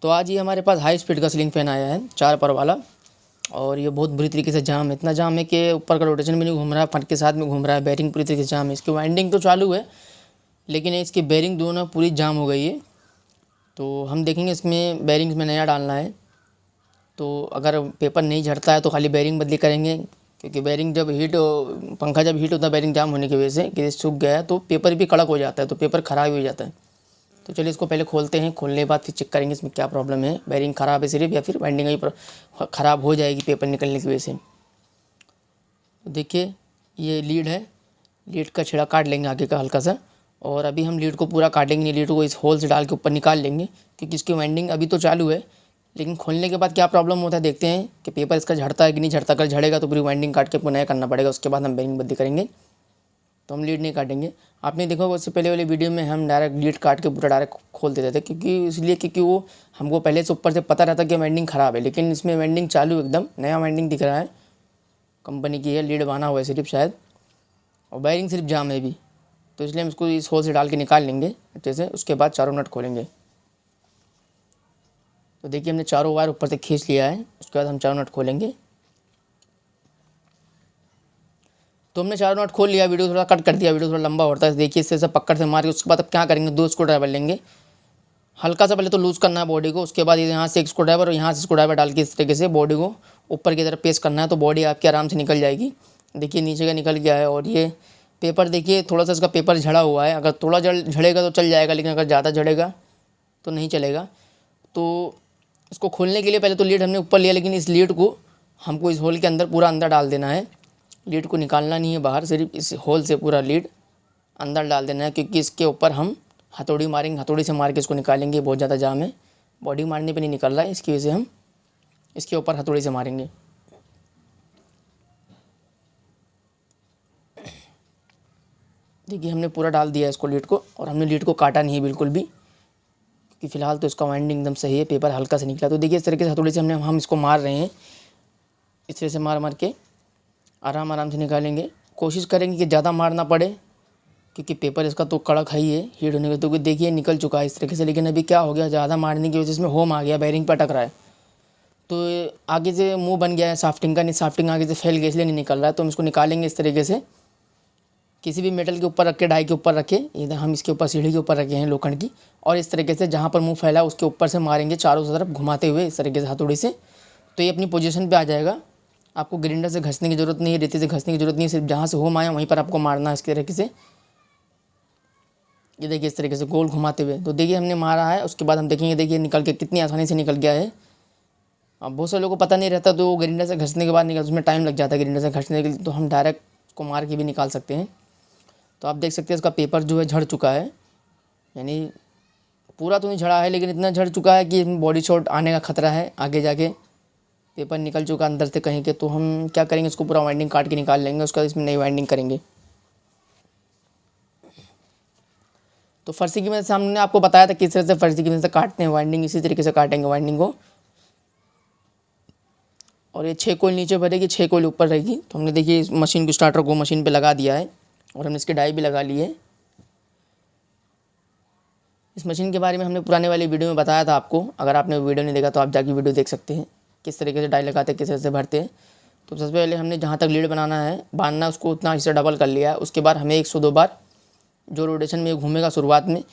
तो आज ये हमारे पास हाई स्पीड का सीलिंग फ़ैन आया है 4 पर वाला, और ये बहुत बुरी तरीके से जाम है। इतना जाम है कि ऊपर का रोटेशन भी नहीं घूम रहा है, फट के साथ में घूम रहा है, बेरिंग पूरी तरीके से जाम है। इसकी वाइंडिंग तो चालू है लेकिन इसकी बेरिंग दोनों पूरी जाम हो गई है। तो हम देखेंगे इसमें बेरिंग्स में नया डालना है। तो अगर पेपर नहीं झड़ता है तो खाली बेरिंग बदली करेंगे, क्योंकि बेरिंग जब पंखा जब हीट होता है बेरिंग जाम होने की वजह से कि सूख गया है तो पेपर भी कड़क हो जाता है, तो पेपर ख़राब हो जाता है। तो चलिए इसको पहले खोलते हैं, खोलने के बाद फिर चेक करेंगे इसमें क्या प्रॉब्लम है, बेरिंग ख़राब है सिर्फ या फिर वाइंडिंग ही ख़राब हो जाएगी पेपर निकलने की वजह से। तो देखिए ये लीड है, लीड का छिड़ा काट लेंगे आगे का हल्का सा, और अभी हम लीड को पूरा काटेंगे नहीं, लीड को इस होल से डाल के ऊपर निकाल लेंगे, क्योंकि इसकी वाइंडिंग अभी तो चालू है लेकिन खोलने के बाद क्या प्रॉब्लम होता है देखते हैं कि पेपर इसका झड़ता है कि नहीं झड़ता। अगर झड़ेगा तो पूरी वाइंडिंग काट के आपको नया करना पड़ेगा, उसके बाद हम बेरिंग बदली करेंगे। तो हम लीड नहीं काटेंगे। आपने देखा होगा उससे पहले वाली वीडियो में हम डायरेक्ट लीड काट के पूरा डायरेक्ट खोल देते थे, क्योंकि वो हमको पहले से ऊपर से पता रहता कि वाइंडिंग ख़राब है, लेकिन इसमें वाइंडिंग चालू एकदम नया वाइंडिंग दिख रहा है, कंपनी की है, लीड बना हुआ है सिर्फ शायद, और बेरिंग सिर्फ जाम है अभी। तो इसलिए हम इसको इस होल से डाल के निकाल लेंगे अच्छे से, उसके बाद चारों नट खोलेंगे। तो देखिए हमने चारों वायर ऊपर से खींच लिया है, उसके बाद हम चारों नट खोलेंगे। तो हमने चारों नट खोल लिया, वीडियो थोड़ा कट कर दिया, वीडियो थोड़ा लंबा होता है। देखिए इससे सब पकड़ से मार के उसके बाद अब क्या करेंगे, 2 स्क्रू ड्राइवर लेंगे, हल्का सा पहले तो लूज़ करना है बॉडी को, उसके बाद यहाँ से एक स्क्रू ड्राइवर और यहाँ से स्क्रू ड्राइवर डाल के इस तरीके से बॉडी को ऊपर की तरफ पेस्ट करना है, तो बॉडी आपकी आराम से निकल जाएगी। देखिए नीचे का निकल गया है। और ये पेपर देखिए थोड़ा सा इसका पेपर झड़ा हुआ है, अगर थोड़ा झड़ेगा तो चल जाएगा, लेकिन अगर ज़्यादा झड़ेगा तो नहीं चलेगा। तो इसको खोलने के लिए पहले तो लीड हमने ऊपर लिया, लेकिन इस लीड को हमको इस होल के अंदर पूरा अंदर डाल देना है, लीड को निकालना नहीं है बाहर, सिर्फ इस होल से पूरा लीड अंदर डाल देना है, क्योंकि इसके ऊपर हम हथौड़ी मारेंगे, हथौड़ी से मार के इसको निकालेंगे। बहुत ज़्यादा जाम है, बॉडी मारने पे नहीं निकल रहा है, इसकी वजह से हम इसके ऊपर हथौड़ी से मारेंगे। देखिए हमने पूरा डाल दिया इसको लीड को, और हमने लीड को काटा नहीं है बिल्कुल भी, क्योंकि फ़िलहाल तो इसका वाइंडिंग एकदम सही है, पेपर हल्का से निकला। तो देखिए इस तरीके से हथौड़ी से हम इसको मार रहे हैं, इस तरह से मार मार के आराम से निकालेंगे। कोशिश करेंगे कि ज़्यादा मार ना पड़े, क्योंकि पेपर इसका तो कड़क है ही है हीट होने का। तो देखिए निकल चुका है इस तरीके से, लेकिन अभी क्या हो गया, ज़्यादा मारने की वजह से इसमें होम आ गया, बेरिंग पर अटक रहा है, तो आगे से मुंह बन गया है शाफ्टिंग का, नहीं शाफ्टिंग आगे से फैल गया इसलिए नहीं निकल रहा है। तो हम इसको निकालेंगे इस तरीके से, किसी भी मेटल के ऊपर रख के, डाई के ऊपर रखे, इधर हम इसके ऊपर सीढ़ी के ऊपर रखे हैं लोखंड की, और इस तरीके से जहाँ पर मुंह फैला उसके ऊपर से मारेंगे चारों तरफ घुमाते हुए इस तरीके से हथौड़ी से। तो ये अपनी पोजीशन पे आ जाएगा, आपको ग्राइंडर से घसने की ज़रूरत नहीं है, रेती से घसने की ज़रूरत नहीं है, सिर्फ जहाँ से होम आया वहीं पर आपको मारना है इस तरीके से। ये देखिए इस तरीके से गोल घुमाते हुए। तो देखिए हमने मारा है, उसके बाद हम देखेंगे, देखिए निकल के कितनी आसानी से निकल गया है। अब बहुत सारे लोगों को पता नहीं रहता, तो ग्राइंडर से घसने के बाद निकल, उसमें टाइम लग जाता है ग्राइंडर से घसने के लिए, तो हम डायरेक्ट को मार के भी निकाल सकते हैं। तो आप देख सकते हैं इसका पेपर जो है झड़ चुका है, यानी पूरा तो नहीं झड़ा है लेकिन इतना झड़ चुका है कि बॉडी शॉट आने का खतरा है आगे जाके, पेपर निकल चुका अंदर से कहीं के। तो हम क्या करेंगे, इसको पूरा वाइंडिंग काट के निकाल लेंगे, उसका इसमें नई वाइंडिंग करेंगे। तो फर्सी की मदद से हमने आपको बताया था किस तरह से फर्सी की मदद से काटते हैं वाइंडिंग, इसी तरीके से काटेंगे वाइंडिंग को। और ये 6 कोयल नीचे भरेगी, 6 कोयल ऊपर रहेगी। तो हमने देखिए इस मशीन को, स्टार्टर को मशीन पे लगा दिया है, और हमने इसकी डाई भी लगा ली है। इस मशीन के बारे में हमने पुराने वाली वीडियो में बताया था आपको, अगर आपने वीडियो नहीं देखा तो आप जाके वीडियो देख सकते हैं, किस तरीके से डाई लगाते हैं, किस तरह से भरते हैं। तो सबसे पहले हमने जहाँ तक लीड बनाना है, बांधना है, उसको उतना हिस्सा डबल कर लिया है। उसके बाद हमें 102 बार जो रोटेशन में घूमेगा शुरुआत में,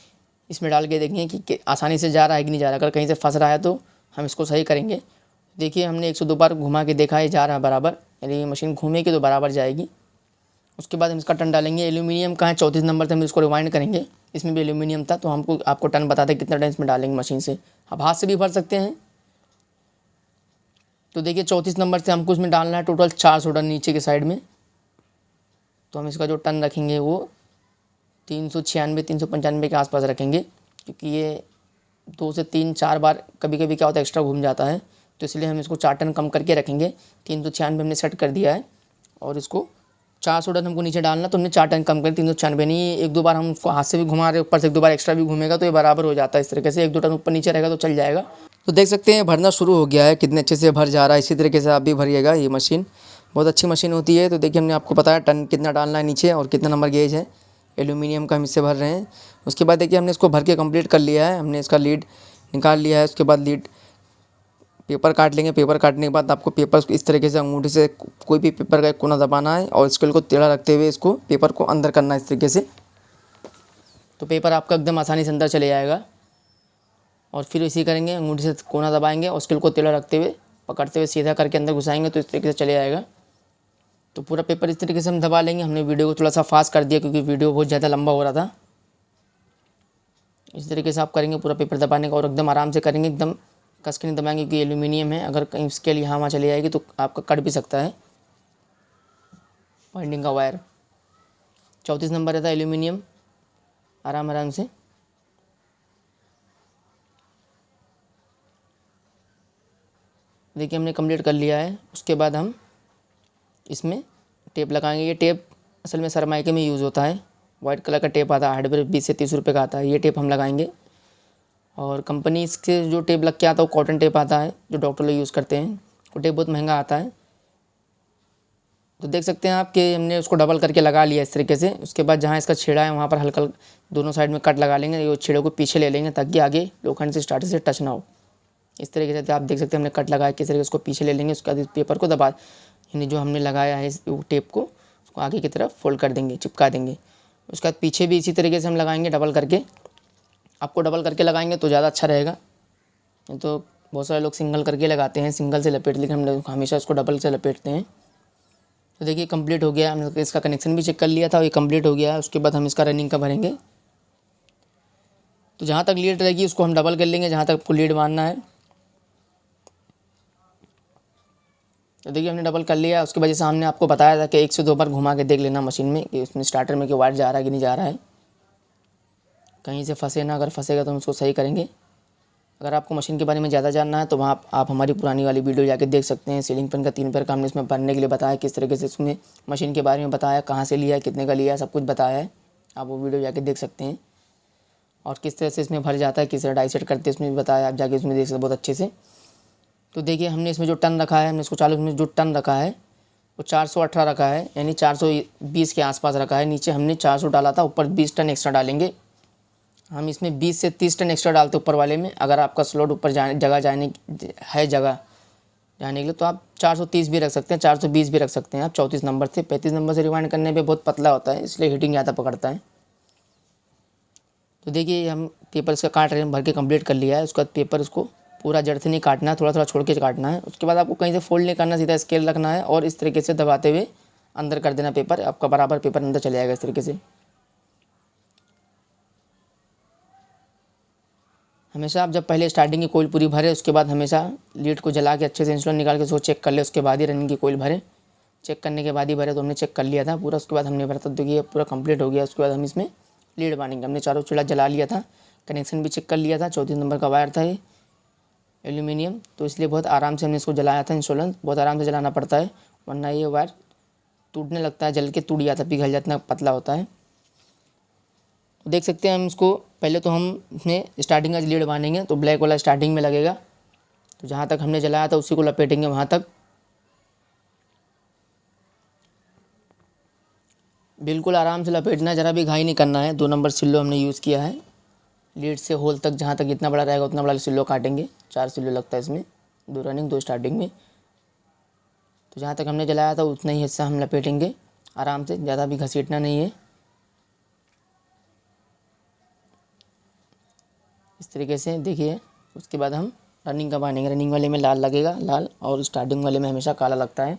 इसमें डाल के देखेंगे कि आसानी से जा रहा है कि नहीं जा रहा। अगर कहीं से फंस रहा है तो हम इसको सही करेंगे। देखिए हमने 102 बार घुमा के देखा है, जा रहा है बराबर, यानी मशीन घूमेगी तो बराबर जाएगी। उसके बाद हम इसका टन डालेंगे। एल्यूमिनियम का है 34 नंबर से, हम इसको रिवाइंड करेंगे। इसमें भी एल्यूमिनियम था, तो आपको टन बताते कितना टन इसमें डालेंगे मशीन से। आप हाथ से भी भर सकते हैं। तो देखिए 34 नंबर से हमको इसमें डालना है टोटल 400 टन नीचे के साइड में। तो हम इसका जो टन रखेंगे वो 396 395 के आसपास रखेंगे, क्योंकि ये 2 से 3-4 बार कभी कभी क्या होता है एक्स्ट्रा घूम जाता है, तो इसलिए हम इसको 4 टन कम करके रखेंगे। 396 हमने सेट कर दिया है, और इसको 400 टन हमको नीचे डालना, तो हमने 4 टन कम कर 396 नहीं, 1-2 बार हम उसको हाथ से भी घुमा रहे, ऊपर से 1-2 बार एक्स्ट्रा भी घूमेगा तो ये बराबर हो जाता है इस तरीके से। 1-2 टन ऊपर नीचे रहेगा तो चल जाएगा। तो देख सकते हैं भरना शुरू हो गया है, कितने अच्छे से भर जा रहा है। इसी तरीके से आप भी भरिएगा, ये मशीन बहुत अच्छी मशीन होती है। तो देखिए हमने आपको बताया टन कितना डालना है नीचे और कितना नंबर गेज है। एल्यूमिनियम का हम इससे भर रहे हैं। उसके बाद देखिए हमने इसको भर के कंप्लीट कर लिया है। हमने इसका लीड निकाल लिया है, उसके बाद लीड पेपर काट लेंगे। पेपर काटने के बाद आपको पेपर को इस तरीके से अंगूठी से कोई भी पेपर का एक कोना दबाना है और स्केल को टेढ़ा रखते हुए इसको पेपर को अंदर करना है इस तरीके से। तो पेपर आपका एकदम आसानी से अंदर चले जाएगा। और फिर इसी करेंगे, अंगूठी से कोना दबाएंगे और स्केल को टेढ़ा रखते हुए पकड़ते हुए सीधा करके अंदर घुसाएंगे तो इस तरीके से चले जाएगा। तो पूरा पेपर इस तरीके से हम दबा लेंगे। हमने वीडियो को थोड़ा सा फास्ट कर दिया क्योंकि वीडियो बहुत ज़्यादा लंबा हो रहा था। इस तरीके से आप करेंगे पूरा पेपर दबाने का और एकदम आराम से करेंगे, एकदम कस के नहीं दबाएंगे क्योंकि एल्यूमिनियम है, अगर कहीं स्केल यहाँ वहाँ चली जाएगी तो आपका कट भी सकता है। वाइंडिंग का वायर 34 नंबर रहता है एल्यूमिनियम। आराम से देखिए हमने कंप्लीट कर लिया है। उसके बाद हम इसमें टेप लगाएंगे। ये टेप असल में सरमाइके में यूज़ होता है। वाइट कलर का टेप आता है, हार्डवेयर 20 से 30 रुपये का आता है। ये टेप हम लगाएंगे और कंपनी इसके जो टेप लग के आता है वो कॉटन टेप आता है जो डॉक्टर लोग यूज़ करते हैं। वो टेप बहुत महंगा आता है। तो देख सकते हैं आप कि हमने उसको डबल करके लगा लिया इस तरीके से। उसके बाद जहाँ इसका छेड़ा है वहाँ पर हल्का दोनों साइड में कट लगा लेंगे। ये छेड़े को पीछे ले लेंगे ताकि आगे लोखंड से स्टार्टर से टच ना हो। इस तरीके से आप देख सकते हैं हमने कट लगाया किस तरीके से उसको पीछे ले लेंगे। उसके बाद इस पेपर को दबा यानी जो हमने लगाया है इस टेप को उसको आगे की तरफ फोल्ड कर देंगे, चिपका देंगे। उसके बाद पीछे भी इसी तरीके से हम लगाएंगे डबल करके। आपको डबल करके लगाएंगे तो ज़्यादा अच्छा रहेगा। तो बहुत सारे लोग सिंगल करके लगाते हैं, सिंगल से लपेट, लेकिन हम लोग हमेशा इसको डबल से लपेटते हैं। तो देखिए कंप्लीट हो गया। हमने इसका कनेक्शन भी चेक कर लिया था, ये कंप्लीट हो गया है। उसके बाद हम इसका रनिंग का भरेंगे। तो जहाँ तक लीड रहेगी उसको हम डबल कर लेंगे, जहाँ तक आपको लीड मारना है। तो देखिए हमने डबल कर लिया। उसके बाद जैसे हमने आपको बताया था कि 1 से 2 बार घुमा के देख लेना मशीन में कि उसमें स्टार्टर में कि वायर जा रहा है कि नहीं जा रहा है, कहीं से फंसे ना। अगर फंसेगा तो हम उसको सही करेंगे। अगर आपको मशीन के बारे में ज़्यादा जानना है तो वहाँ आप हमारी पुरानी वाली वीडियो जाके देख सकते हैं। सीलिंग फैन का 3 पैर का हमने इसमें भरने के लिए बताया, किस तरीके से इसमें मशीन के बारे में बताया, कहाँ से लिया है, कितने का लिया है, सब कुछ बताया है। आप वो वीडियो जाके देख सकते हैं। और किस तरह से इसमें भर जाता है, किस तरह डाई सेट करते हैं इसमें भी बताया, आप जाके इसमें देख सकते बहुत अच्छे से। तो देखिए हमने इसमें जो टन रखा है, हमने इसको चालू में जो टन रखा है वो 418 रखा है, यानी 420 के आसपास रखा है। नीचे हमने 400 डाला था, ऊपर 20 टन एक्स्ट्रा डालेंगे हम। इसमें 20 से 30 टन एक्स्ट्रा डालते ऊपर वाले में। अगर आपका स्लॉट ऊपर जगह जाने के लिए तो आप 430 भी रख सकते हैं, 420 भी रख सकते हैं आप 34 नंबर से। 35 नंबर से रिवाइंड करने पे बहुत पतला होता है, इसलिए हीटिंग ज़्यादा पकड़ता है। तो देखिए हम पेपर इसका काट रहे हैं, भर के कंप्लीट कर लिया है। उसके बाद पेपर इसको पूरा जड़ से नहीं काटना है, थोड़ा थोड़ा छोड़ के काटना है। उसके बाद आपको कहीं से फोल्ड नहीं करना, सीधा स्केल रखना है और इस तरीके से दबाते हुए अंदर कर देना पेपर। आपका बराबर पेपर अंदर चले जाएगा इस तरीके से। हमेशा आप जब पहले स्टार्टिंग की कोईल पूरी भरे उसके बाद हमेशा लीड को जला के अच्छे से इंसुलेट निकाल के उसको चेक कर ले, उसके बाद ही रनिंग की कोईल भरे। चेक करने के बाद ही भरे। तो हमने चेक कर लिया था पूरा, उसके बाद हमने भरा। तो देखिए पूरा कंप्लीट हो गया। उसके बाद हम इसमें लीड बांधेंगे। हमने चारों चूल्हा जला लिया था, कनेक्शन भी चेक कर लिया था। 34 नंबर का वायर था ये एल्यूमिनियम, तो इसलिए बहुत आराम से हमने इसको जलाया था। इंसुलेंस बहुत आराम से जलाना पड़ता है वरना ये वायर टूटने लगता है, जल के टूट जाता है, पिघल जाता है, पतला होता है। देख सकते हैं हम इसको पहले तो हम इसमें स्टार्टिंग का लीड बांधेंगे तो ब्लैक वाला स्टार्टिंग में लगेगा। तो जहाँ तक हमने जलाया था उसी को लपेटेंगे वहाँ तक। बिल्कुल आराम से लपेटना है, ज़रा भी घाई नहीं करना है। 2 नंबर सिल्लो हमने यूज़ किया है। लीड से होल तक जहाँ तक जितना बड़ा रहेगा उतना बड़ा सिल्लो काटेंगे। 4 सिल्लो लगता है इसमें, 2 रनिंग 2 स्टार्टिंग में। तो जहाँ तक हमने जलाया था उतना ही हिस्सा हम लपेटेंगे आराम से, ज़्यादा भी घसीटना नहीं है। इस तरीके से देखिए। उसके बाद हम रनिंग का बांधेंगे। रनिंग वाले में लाल लगेगा, लाल, और स्टार्टिंग वाले में हमेशा काला लगता है।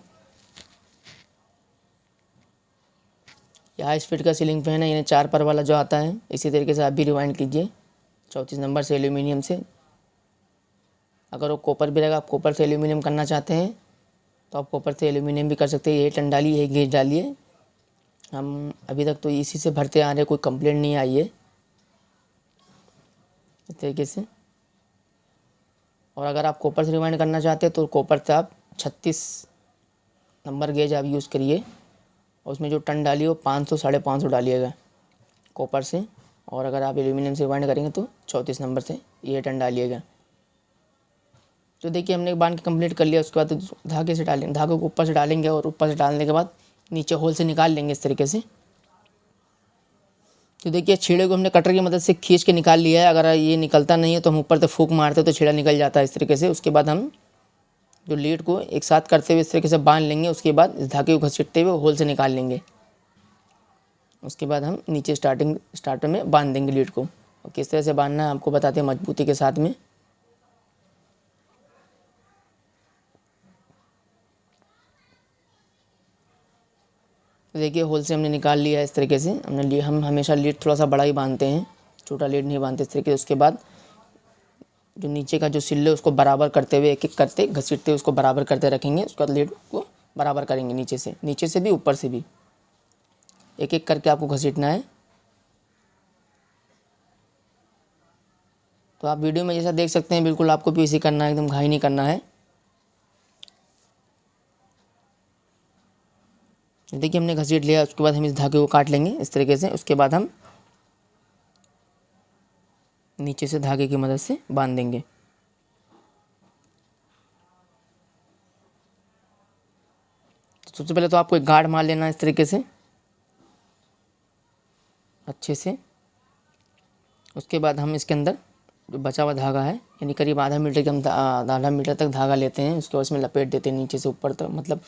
यह हाई स्पीड का सीलिंग फैन है, यानी 4 पर वाला जो आता है। इसी तरीके से आप भी रिवाइंड कीजिए 34 नंबर से एल्यूमिनियम से। अगर वो कॉपर भी रहेगा, आप कॉपर से एल्यूमिनियम करना चाहते हैं तो आप कॉपर से एल्यूमिनियम भी कर सकते हैं। ये टन डालिए, ये गेज डालिए। हम अभी तक तो इसी से भरते आ रहे, कोई कंप्लेंट नहीं आई है इस तरीके से। और अगर आप कॉपर से रिवाइंड करना चाहते हैं तो कॉपर से आप 36 नंबर गेज आप यूज़ करिए और उसमें जो टन डालिए वो 500 550 डालिएगा कॉपर से। और अगर आप एल्यूमिनियम से रिवाइंड करेंगे तो 34 नंबर से ये टन डालिएगा। तो देखिए हमने बांध के कंप्लीट कर लिया। उसके बाद धागे से डालेंगे, धागे को ऊपर से डालेंगे और ऊपर से डालने के बाद नीचे होल से निकाल लेंगे इस तरीके से। तो देखिए छेड़े को हमने कटर की मदद से खींच के निकाल लिया है। अगर ये निकलता नहीं है तो हम ऊपर से फूंक मारते तो छेड़ा निकल जाता है इस तरीके से। उसके बाद हम जो लीड को एक साथ करते हुए इस तरीके से बांध लेंगे। उसके बाद इस धागे को घसीटते हुए होल से निकाल लेंगे। उसके बाद हम नीचे स्टार्टर में बांध देंगे लीड को। और किस तरह से बांधना है आपको बताते हैं मजबूती के साथ में। तो देखिए होल से हमने निकाल लिया है इस तरीके से। हम हमेशा लीड थोड़ा सा बड़ा ही बांधते हैं, छोटा लीड नहीं बांधते इस तरीके से। उसके बाद जो नीचे का जो सिल्ले उसको बराबर करते हुए एक एक करते घसीटते हुए उसको बराबर करते रखेंगे। उसके बाद लीड को बराबर करेंगे नीचे से भी ऊपर से भी एक एक करके आपको घसीटना है। तो आप वीडियो में जैसा देख सकते हैं बिल्कुल आपको भी इसी करना है, एकदम घाई नहीं करना है। देखिए हमने घसीट लिया। उसके बाद हम इस धागे को काट लेंगे इस तरीके से। उसके बाद हम नीचे से धागे की मदद से बांध देंगे। तो सबसे पहले तो आपको एक गार्ड मार लेना है इस तरीके से अच्छे से। उसके बाद हम इसके अंदर जो बचा हुआ धागा है यानी करीब आधा मीटर के हम आधा मीटर तक धागा लेते हैं। उसके बाद इसमें लपेट देते हैं नीचे से ऊपर तक, मतलब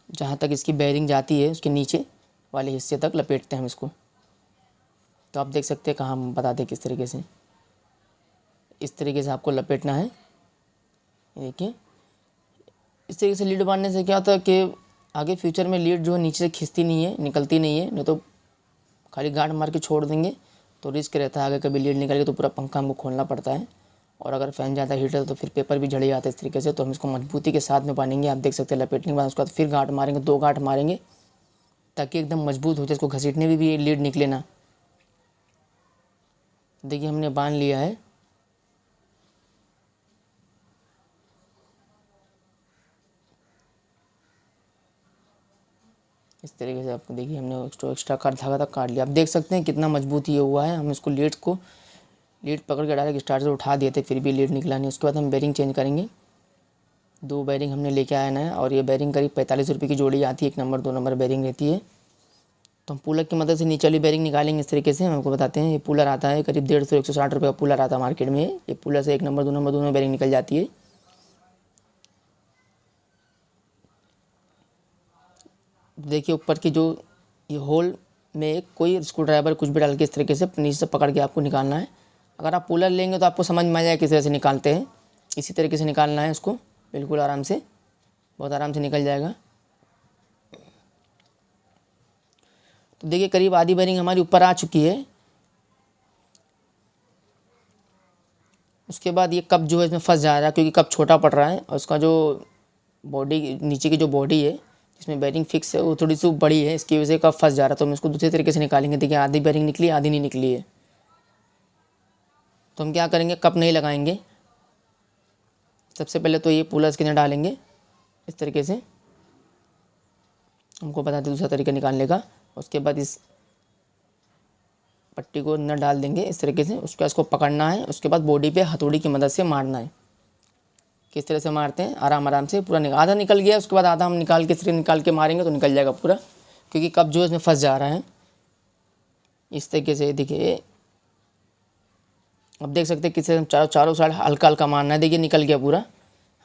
जहाँ तक इसकी बेयरिंग जाती है उसके नीचे वाले हिस्से तक लपेटते हैं हम इसको। तो आप देख सकते हैं कहाँ हम बताते हैं किस तरीके से। इस तरीके से आपको लपेटना है। देखिए इस तरीके से लीड बांधने से क्या होता है कि आगे फ्यूचर में लीड जो है नीचे से खिंचती नहीं है, निकलती नहीं है। नहीं तो खाली गांठ मार के छोड़ देंगे तो रिस्क रहता है, आगे कभी लीड निकल गई तो पूरा पंखा हमको खोलना पड़ता है। और अगर फ़ैन ज़्यादा हीट है तो फिर पेपर भी झड़ जाता है इस तरीके से। तो हम इसको मजबूती के साथ में बांधेंगे। आप देख सकते हैं लपेटने के बाद उसके बाद फिर गांठ मारेंगे, 2 गांठ मारेंगे ताकि एकदम मजबूत हो जाए। इसको घसीटने में भी लीड निकले ना। देखिए हमने बांध लिया है। इस तरीके से आपको देखिए हमने एक्स्ट्रा धागा तक काट लिया। आप देख सकते हैं कितना मजबूत ये हुआ है। हम इसको लीड पकड़ के डायरेक्ट स्टार्ट से उठा दिए थे फिर भी लीड निकला नहीं। उसके बाद हम बेरिंग चेंज करेंगे। 2 बेरिंग हमने लेके आया है और ये बेरिंग करीब 45 रुपये की जोड़ी आती है। 1 नंबर 2 नंबर बेरिंग रहती है। तो हम पुलर की मदद से नीचे वाली बेरिंग निकालेंगे इस तरीके से। हम आपको बताते हैं ये पुलर आता है करीब 150-160 रुपये का पुलर आता है मार्केट में। ये पुलर से 1 नंबर 2 नंबर दोनों बेरिंग निकल जाती है। देखिए ऊपर की जो ये होल में कोई स्क्रू ड्राइवर कुछ भी डाल के इस तरीके से नीचे से पकड़ के आपको निकालना है। अगर आप पुलर लेंगे तो आपको समझ में आ जाएगा किस तरह से निकालते हैं। इसी तरीके से निकालना है उसको बिल्कुल आराम से, बहुत आराम से निकल जाएगा। तो देखिए करीब आधी बेरिंग हमारी ऊपर आ चुकी है। उसके बाद ये कप जो है इसमें फंस जा रहा है क्योंकि कप छोटा पड़ रहा है और उसका जो बॉडी नीचे की जो बॉडी है जिसमें बेरिंग फिक्स है वो थोड़ी सी बड़ी है, इसकी वजह से कप फंस जा रहा है। तो हम इसको दूसरे तरीके से निकालेंगे। देखिए आधी बेरिंग निकली, आधी नहीं निकली है। तो हम क्या करेंगे, कप नहीं लगाएंगे। सबसे पहले तो ये पुलर के अंदर डालेंगे इस तरीके से। हमको बताते दूसरा तरीका निकालने का। उसके बाद इस पट्टी को अंदर डाल देंगे इस तरीके से। उसके बाद इसको पकड़ना है। उसके बाद बॉडी पे हथौड़ी की मदद से मारना है। किस तरह से मारते हैं, आराम से पूरा आधा निकल गया। उसके बाद आधा हम निकाल के मारेंगे तो निकल जाएगा पूरा, क्योंकि कप जो है इसमें फंस जा रहा है। इस तरीके से देखिए अब देख सकते हैं किस तरह चारों साइड हल्का हल्का मारना है। देखिए निकल गया पूरा।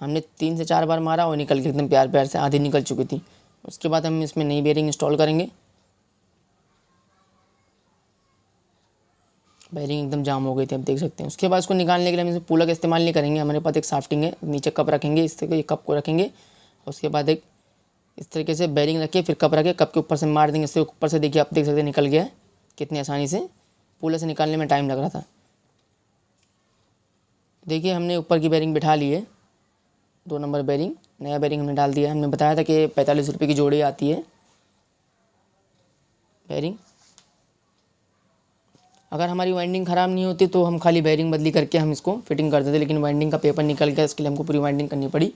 हमने 3 से 4 बार मारा और निकल के एकदम प्यार से आधी निकल चुकी थी। उसके बाद हम इसमें नई बेरिंग इंस्टॉल करेंगे। बेरिंग एकदम जाम हो गई थी, आप देख सकते हैं। उसके बाद इसको निकालने के लिए हम इसमें पुलर का इस्तेमाल नहीं करेंगे। हमारे पास एक साफ्टिंग है, नीचे कप रखेंगे, इस तरीके कप को रखेंगे। उसके बाद एक इस तरीके से बेरिंग रखिए, फिर कप रखे, कप के ऊपर से मार देंगे। इससे ऊपर से देखिए आप देख सकते हैं निकल गया है कितनी आसानी से। पुलर से निकालने में टाइम लग रहा था। देखिए हमने ऊपर की बेरिंग बिठा ली है, 2 नंबर बेरिंग, नया बेरिंग हमने डाल दिया है। हमने बताया था कि 45 रुपये की जोड़ी आती है बेरिंग। अगर हमारी वाइंडिंग ख़राब नहीं होती तो हम खाली बेरिंग बदली करके हम इसको फिटिंग कर देते, लेकिन वाइंडिंग का पेपर निकल गया, इसके लिए हमको पूरी वाइंडिंग करनी पड़ी।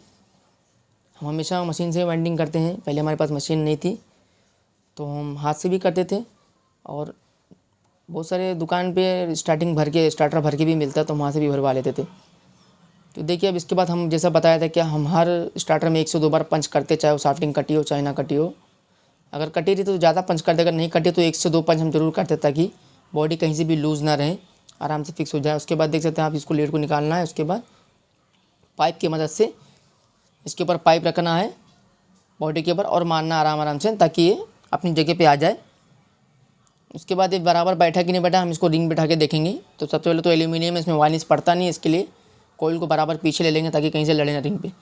हम हमेशा मशीन से वाइंडिंग करते हैं। पहले हमारे पास मशीन नहीं थी तो हम हाथ से भी करते थे, और बहुत सारे दुकान पे स्टार्टर भर के भी मिलता है तो वहाँ से भी भरवा लेते थे। तो देखिए अब इसके बाद हम जैसा बताया था कि हम हर स्टार्टर में 1 से 2 बार पंच करते, चाहे वो साफ्टिंग कटी हो चाहे ना कटी हो। अगर कटी रही तो ज़्यादा पंच करते, अगर नहीं कटी तो 1 से 2 पंच हम जरूर करते ताकि बॉडी कहीं से भी लूज़ ना रहे, आराम से फिक्स हो जाए। उसके बाद देख सकते हैं आप, इसको लीड को निकालना है। उसके बाद पाइप की मदद से इसके ऊपर पाइप रखना है बॉडी के ऊपर और मारना आराम से, ताकि ये अपनी जगह पे आ जाए। उसके बाद ये बराबर बैठा कि नहीं बैठा, हम इसको रिंग बैठा के देखेंगे। तो सबसे पहले तो एल्यूमिनियम है, इसमें वार्निश पड़ता नहीं है, इसके लिए कोयल को बराबर पीछे ले लेंगे ताकि कहीं से लड़े ना रिंग पे।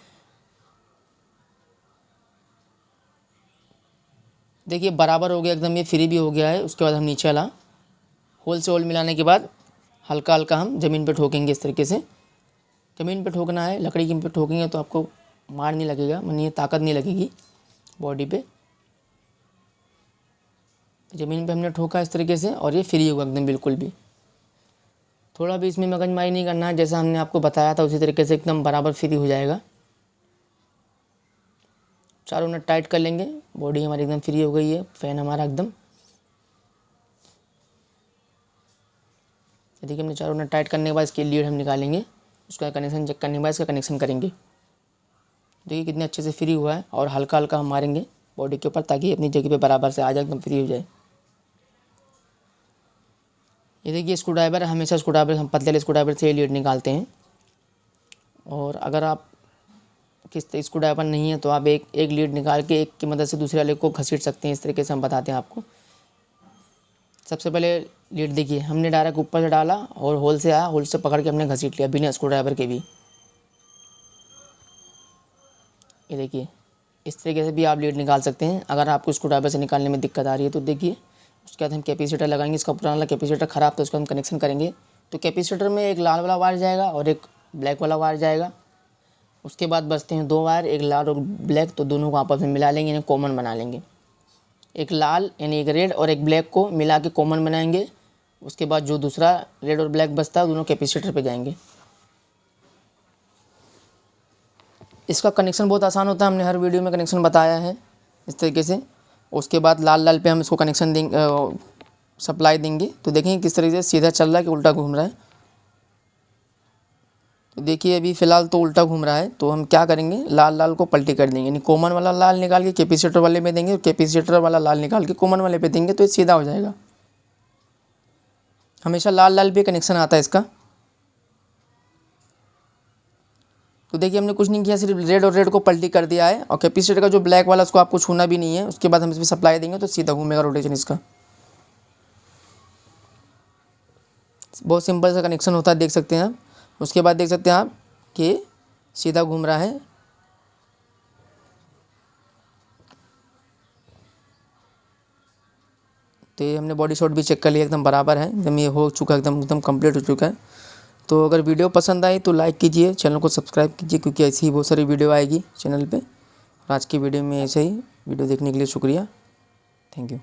देखिए बराबर हो गया एकदम, ये फ्री भी हो गया है। उसके बाद हम नीचे वाला होल से होल मिलाने के बाद हल्का हल्का हम ज़मीन पे ठोकेंगे। इस तरीके से ज़मीन पे ठोकना है, लकड़ी की पे ठोकेंगे तो आपको मार नहीं लगेगा, मानिए ताकत नहीं लगेगी बॉडी पे। ज़मीन पे हमने ठोका इस तरीके से और ये फ्री होगा एकदम बिल्कुल भी। थोड़ा भी इसमें मगजमारी नहीं करना है, जैसा हमने आपको बताया था उसी तरीके से एकदम बराबर फ्री हो जाएगा। चारों नट टाइट कर लेंगे, बॉडी हमारी एकदम फ्री हो गई है, फ़ैन हमारा एकदम। देखिए हमने चारों नट टाइट करने के बाद इसकी लीड हम निकालेंगे, उसका कनेक्शन चेक करने के बाद इसका कनेक्शन करेंगे। देखिए कितने अच्छे से फ्री हुआ है और हल्का हल्का हम मारेंगे बॉडी के ऊपर ताकि अपनी जगह पे बराबर से आ जाए, एकदम फ्री हो जाए। ये देखिए स्क्रू ड्राइवर, हमेशा स्क्रू ड्राइवर हम पतले स्क्रू ड्राइवर से ये लीड निकालते हैं। और अगर आप किस स्क्रू ड्राइवर नहीं है तो आप एक लीड निकाल के एक की मदद से दूसरे वाले को घसीट सकते हैं। इस तरीके से हम बताते हैं आपको। सबसे पहले लीड देखिए हमने डायरेक्ट ऊपर से डाला और होल से आया, होल से पकड़ के हमने घसीट लिया बिना स्क्रू ड्राइवर के भी। ये देखिए इस तरीके से भी आप लीड निकाल सकते हैं अगर आपको स्क्रू ड्राइवर से निकालने में दिक्कत आ रही है तो। देखिए उसके बाद हम कैपेसिटर लगाएंगे, इसका पुराना वाला कैपेसिटर ख़राब था, उसका हम कनेक्शन करेंगे। तो कैपेसिटर में एक लाल वाला वायर जाएगा और एक ब्लैक वाला वायर जाएगा। उसके बाद बचते हैं दो वायर, एक लाल और ब्लैक, तो दोनों को आपस में मिला लेंगे, इन्हें कॉमन बना लेंगे। एक लाल यानी एक रेड और एक ब्लैक को मिला के कॉमन बनाएंगे। उसके बाद जो दूसरा रेड और ब्लैक बचता है दोनों कैपेसिटर पे जाएंगे। इसका कनेक्शन बहुत आसान होता है, हमने हर वीडियो में कनेक्शन बताया है इस तरीके से। उसके बाद लाल लाल पे हम इसको कनेक्शन देंगे, सप्लाई देंगे। तो देखेंगे किस तरीके से सीधा चल रहा है कि उल्टा घूम रहा है। तो देखिए अभी फ़िलहाल तो उल्टा घूम रहा है, तो हम क्या करेंगे लाल लाल को पलटी कर देंगे, यानी कॉमन वाला लाल निकाल के कैपेसिटर वाले में देंगे और कैपेसिटर वाला लाल निकाल के कॉमन वाले पे देंगे, तो ये सीधा हो जाएगा। हमेशा लाल लाल पे कनेक्शन आता है इसका। तो देखिए हमने कुछ नहीं किया, सिर्फ रेड और रेड को पलटी कर दिया है और कैपेसिटर का जो ब्लैक वाला उसको आपको छूना भी नहीं है। उसके बाद हम इसमें सप्लाई देंगे तो सीधा घूमेगा रोटेशन इसका। बहुत सिंपल सा कनेक्शन होता है, देख सकते हैं आप। उसके बाद देख सकते हैं आप कि सीधा घूम रहा है। तो ये हमने बॉडी शॉट भी चेक कर लिया, एकदम बराबर है, एकदम ये हो चुका है, एकदम कंप्लीट हो चुका है। तो अगर वीडियो पसंद आई तो लाइक कीजिए, चैनल को सब्सक्राइब कीजिए, क्योंकि ऐसी ही बहुत सारी वीडियो आएगी चैनल पे। आज की वीडियो में ऐसे ही, वीडियो देखने के लिए शुक्रिया, थैंक यू।